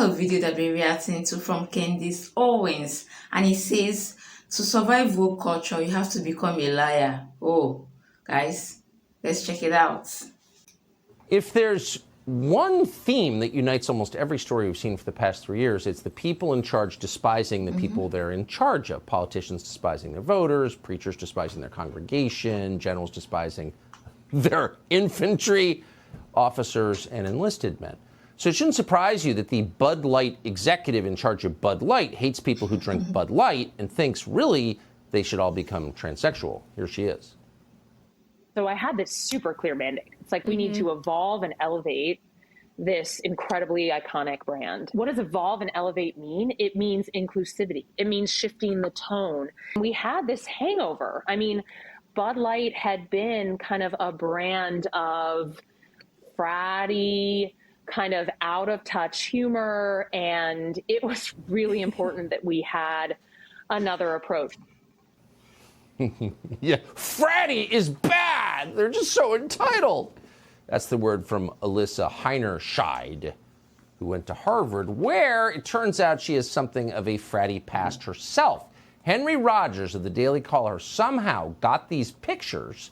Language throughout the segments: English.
saw a video that we're reacting to from Candace Owens, and it says, to survive woke culture, you have to become a liar. Oh, guys, let's check it out. If there's one theme that unites almost every story we've seen for the past 3 years, it's the people in charge despising the people they're in charge of. Politicians despising their voters, preachers despising their congregation, generals despising their infantry, officers, and enlisted men. So it shouldn't surprise you that the Bud Light executive in charge of Bud Light hates people who drink Bud Light and thinks really they should all become transsexual. Here she is. So I had this super clear mandate. It's like we need to evolve and elevate this incredibly iconic brand. What does evolve and elevate mean? It means inclusivity. It means shifting the tone. We had this hangover. I mean, Bud Light had been kind of a brand of fratty, kind of out of touch humor. And it was really important that we had another approach. Yeah, fratty is bad. They're just so entitled. That's the word from Alyssa Heinerscheid, who went to Harvard, where it turns out she has something of a fratty past herself. Henry Rogers of the Daily Caller somehow got these pictures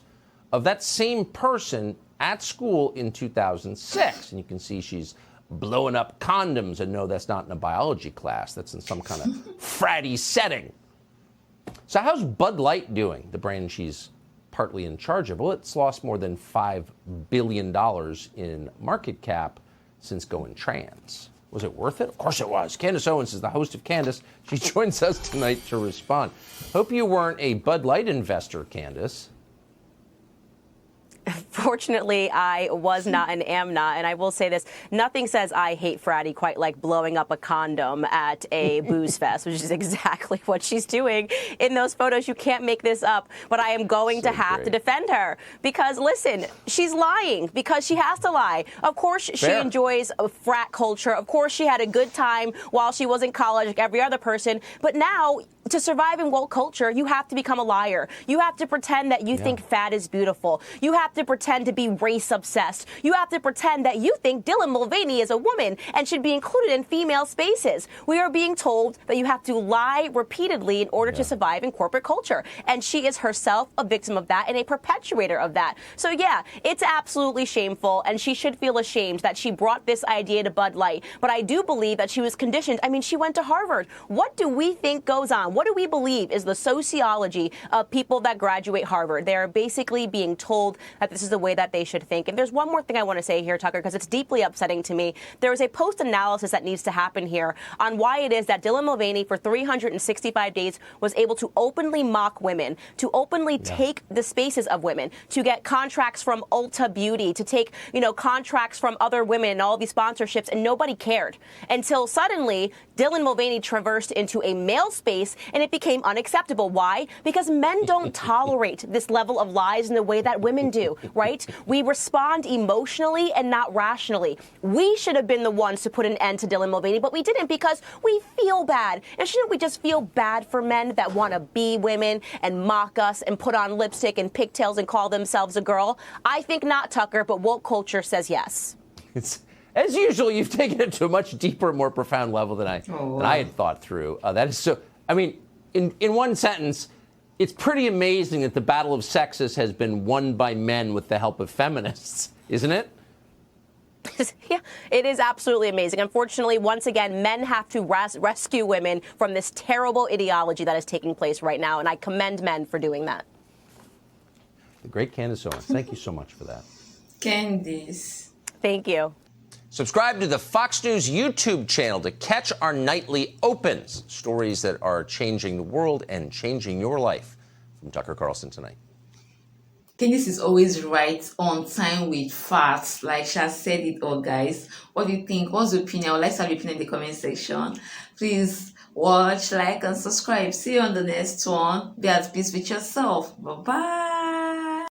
of that same person at school in 2006. And you can see she's blowing up condoms. And no, that's not in a biology class. That's in some kind of fratty setting. So how's Bud Light doing, the brand she's partly in charge of? Well, it's lost more than $5 billion in market cap since going trans. Was it worth it? Of course it was. Candace Owens is the host of Candace. She joins us tonight to respond. Hope you weren't a Bud Light investor, Candace. Fortunately, I was not and am not. And I will say this, nothing says I hate fratty quite like blowing up a condom at a booze fest, which is exactly what she's doing in those photos. You can't make this up. But I am going to have to defend her because, listen, she's lying because she has to lie. Of course, she enjoys a frat culture. Of course, she had a good time while she was in college like every other person. But now, to survive in woke culture, you have to become a liar. You have to pretend that you think fat is beautiful. You have to pretend to be race obsessed. You have to pretend that you think Dylan Mulvaney is a woman and should be included in female spaces. We are being told that you have to lie repeatedly in order to survive in corporate culture. And she is herself a victim of that and a perpetuator of that. So yeah, it's absolutely shameful, and she should feel ashamed that she brought this idea to Bud Light. But I do believe that she was conditioned. I mean, she went to Harvard. What do we think goes on? What do we believe is the sociology of people that graduate Harvard? They are basically being told that this is the way that they should think. And there's one more thing I want to say here, Tucker, because it's deeply upsetting to me. There is a post-analysis that needs to happen here on why it is that Dylan Mulvaney for 365 days was able to openly mock women, to openly take the spaces of women, to get contracts from Ulta Beauty, to take, contracts from other women and all these sponsorships, and nobody cared until suddenly Dylan Mulvaney traversed into a male space and it became unacceptable. Why? Because men don't tolerate this level of lies in the way that women do, right? We respond emotionally and not rationally. We should have been the ones to put an end to Dylan Mulvaney, but we didn't because we feel bad. And shouldn't we just feel bad for men that want to be women and mock us and put on lipstick and pigtails and call themselves a girl? I think not, Tucker, but woke culture says yes. As usual, you've taken it to a much deeper, more profound level than I had thought through. That is so. I mean, in one sentence, it's pretty amazing that the battle of sexes has been won by men with the help of feminists, isn't it? Yeah, it is absolutely amazing. Unfortunately, once again, men have to rescue women from this terrible ideology that is taking place right now, and I commend men for doing that. The great Candace Owens, thank you so much for that. Candace. Thank you. Subscribe to the Fox News YouTube channel to catch our nightly opens, stories that are changing the world and changing your life. From Tucker Carlson tonight. Candace is always right on time with facts. Like she has said it all, guys. What do you think? What's your opinion? I would like to have your opinion in the comment section. Please watch, like, and subscribe. See you on the next one. Be at peace with yourself. Bye-bye.